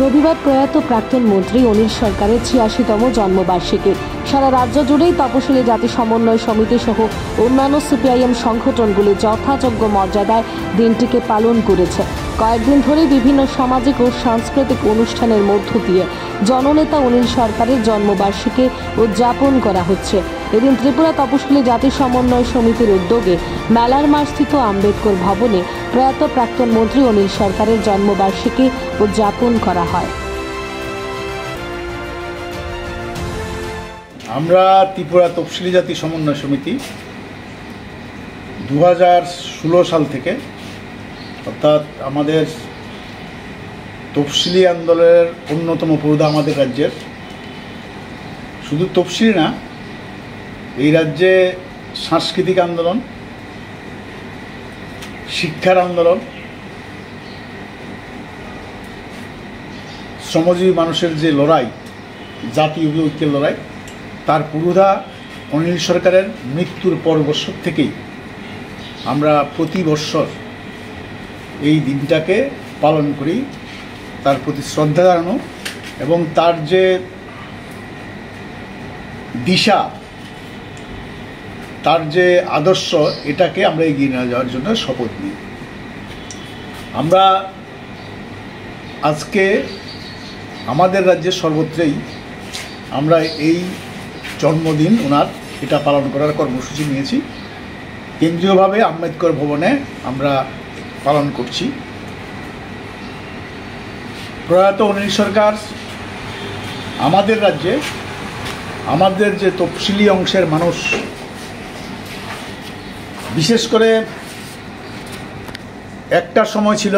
রবিবার প্রয়াত প্রাক্তন মন্ত্রী অনিল সরকারের ৮৬তম জন্মবার্ষিকী। সারা রাজ্য জুড়েই তপশিলি জাতি সমন্বয় সমিতি সহ অন্যান্য সিপিআইএম সংগঠনগুলি যথাযোগ্য মর্যাদায় দিনটিকে পালন করেছে। কয়েকদিন ধরে বিভিন্ন সামাজিক ও সাংস্কৃতিক অনুষ্ঠানের মধ্য দিয়ে জননেতা অনিল সরকারের জন্মবার্ষিকী উদযাপন করা হচ্ছে। এদিন ত্রিপুরা তপশিলি জাতি সমন্বয় সমিতির উদ্যোগে মেলার মাঠস্থিত আম্বেদকর ভবনে প্রয়াত প্রাক্তন মন্ত্রী অনিল সরকারের জন্মবার্ষিকী উদযাপন করা হয়। আমরা ত্রিপুরা তপশিলি জাতি সমন্বয় সমিতি 2016 সাল থেকে, অর্থাৎ আমাদের তফসিলি আন্দোলনের অন্যতম পুরোধা আমাদের রাজ্যের, শুধু তফসিলি না, এই রাজ্যে সাংস্কৃতিক আন্দোলন, শিক্ষার আন্দোলন, শ্রমজীবী মানুষের যে লড়াই, জাতীয় ঐক্যের লড়াই, তার পুরোধা অনিল সরকারের মৃত্যুর পর বছর থেকেই আমরা প্রতি বৎসর এই দিনটাকে পালন করি, তার প্রতি শ্রদ্ধা জানানো এবং তার যে দিশা, তার যে আদর্শ, এটাকে আমরা এগিয়ে নিয়ে যাওয়ার জন্য শপথ নিই। আমরা আজকে আমাদের রাজ্যের সর্বত্রই আমরা এই জন্মদিন ওনার এটা পালন করার কর্মসূচি নিয়েছি। কেন্দ্রীয়ভাবে আম্বেদকর ভবনে আমরা পালন করছি। প্রয়াত অনিল সরকার আমাদের রাজ্যে, আমাদের যে তফসিলি অংশের মানুষ, বিশেষ করে একটা সময় ছিল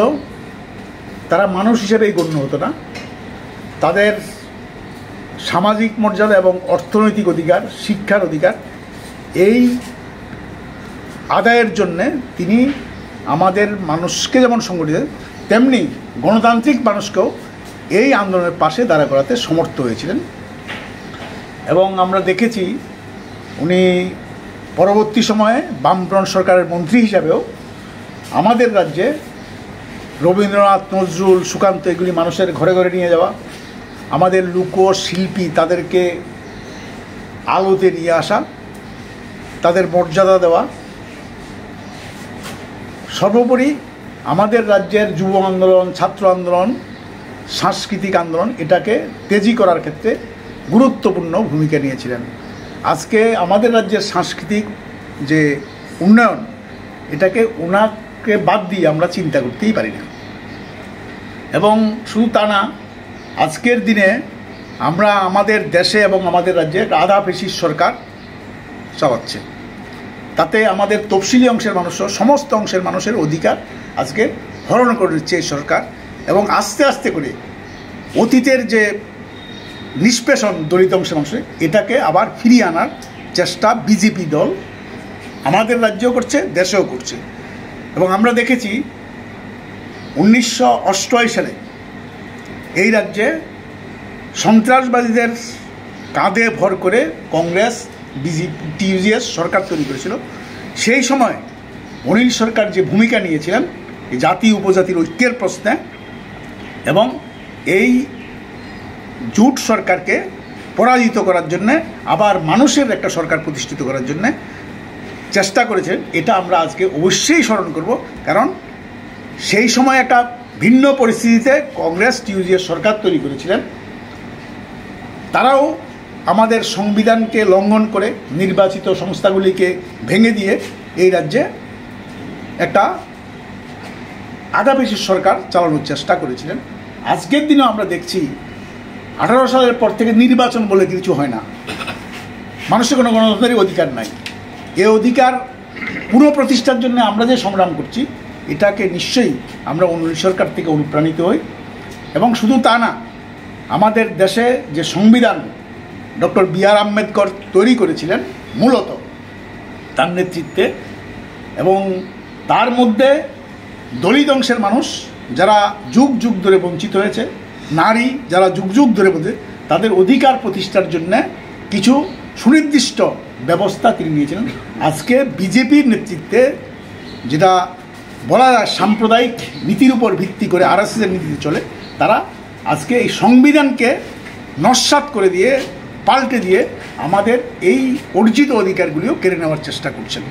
তারা মানুষ হিসেবেই গণ্য হতো না, তাদের সামাজিক মর্যাদা এবং অর্থনৈতিক অধিকার, শিক্ষার অধিকার, এই আদায়ের জন্যে তিনি আমাদের মানুষকে যেমন সংগঠিত, তেমনি গণতান্ত্রিক মানুষকেও এই আন্দোলনের পাশে দাঁড়া করাতে সমর্থ হয়েছিলেন। এবং আমরা দেখেছি উনি পরবর্তী সময়ে বামফ্রন্ট সরকারের মন্ত্রী হিসাবেও আমাদের রাজ্যে রবীন্দ্রনাথ, নজরুল, সুকান্ত, এগুলি মানুষের ঘরে ঘরে নিয়ে যাওয়া, আমাদের লোকশিল্পী তাদেরকে আলোতে নিয়ে আসা, তাদের মর্যাদা দেওয়া, সর্বোপরি আমাদের রাজ্যের যুব আন্দোলন, ছাত্র আন্দোলন, সাংস্কৃতিক আন্দোলন, এটাকে তেজি করার ক্ষেত্রে গুরুত্বপূর্ণ ভূমিকা নিয়েছিলেন। আজকে আমাদের রাজ্যের সাংস্কৃতিক যে উন্নয়ন, এটাকে ওনাকে বাদ দিয়ে আমরা চিন্তা করতেই পারি না। এবং শুধু তা না, আজকের দিনে আমরা আমাদের দেশে এবং আমাদের রাজ্যে আধা ফেসিস সরকার চালাচ্ছে, তাতে আমাদের তফসিলি অংশের মানুষ, সমস্ত অংশের মানুষের অধিকার আজকে হরণ করে দিচ্ছে এই সরকার। এবং আস্তে আস্তে করে অতীতের যে নিষ্পেষণ দলিত অংশের মানুষের, এটাকে আবার ফিরিয়ে আনার চেষ্টা বিজেপি দল আমাদের রাজ্যেও করছে, দেশেও করছে। এবং আমরা দেখেছি 1988 সালে এই রাজ্যে সন্ত্রাসবাদীদের কাঁধে ভর করে কংগ্রেস, বিজেপি, টিউজিএস সরকার তৈরি করেছিল। সেই সময় অনিল সরকার যে ভূমিকা নিয়েছিলেন এই জাতি উপজাতির ঐক্যের প্রশ্নে, এবং এই জোট সরকারকে পরাজিত করার জন্যে, আবার মানুষের একটা সরকার প্রতিষ্ঠিত করার জন্যে চেষ্টা করেছেন, এটা আমরা আজকে অবশ্যই স্মরণ করব। কারণ সেই সময় একটা ভিন্ন পরিস্থিতিতে কংগ্রেস, টিউজিএস সরকার তৈরি করেছিলেন। তারাও আমাদের সংবিধানকে লঙ্ঘন করে নির্বাচিত সংস্থাগুলিকে ভেঙে দিয়ে এই রাজ্যে একটা আধা ফেসিস সরকার চালানোর চেষ্টা করেছিলেন। আজকের দিনেও আমরা দেখছি 18 সালের পর থেকে নির্বাচন বলে কিছু হয় না, মানুষের কোনো গণতন্ত্রের অধিকার নাই। এই অধিকার পুনঃপ্রতিষ্ঠার জন্য আমরা যে সংগ্রাম করছি, এটাকে নিশ্চয়ই আমরা অনিল সরকার থেকে অনুপ্রাণিত হই। এবং শুধু তা না, আমাদের দেশে যে সংবিধান ডক্টর বি.আর. আম্বেদকর তৈরি করেছিলেন মূলত তার নেতৃত্বে, এবং তার মধ্যে দলিত অংশের মানুষ যারা যুগ যুগ ধরে বঞ্চিত হয়েছে, নারী যারা যুগ যুগ ধরে বঞ্চিত, তাদের অধিকার প্রতিষ্ঠার জন্য কিছু সুনির্দিষ্ট ব্যবস্থা তিনি নিয়েছিলেন। আজকে বিজেপির নেতৃত্বে যেটা বলা যায় সাম্প্রদায়িক নীতির উপর ভিত্তি করে আরএসএসের নীতিতে চলে, তারা আজকে এই সংবিধানকে নস্যাৎ করে দিয়ে পাল্টে দিয়ে আমাদের এই অর্জিত অধিকারগুলিও কেড়ে নেওয়ার চেষ্টা করছেন।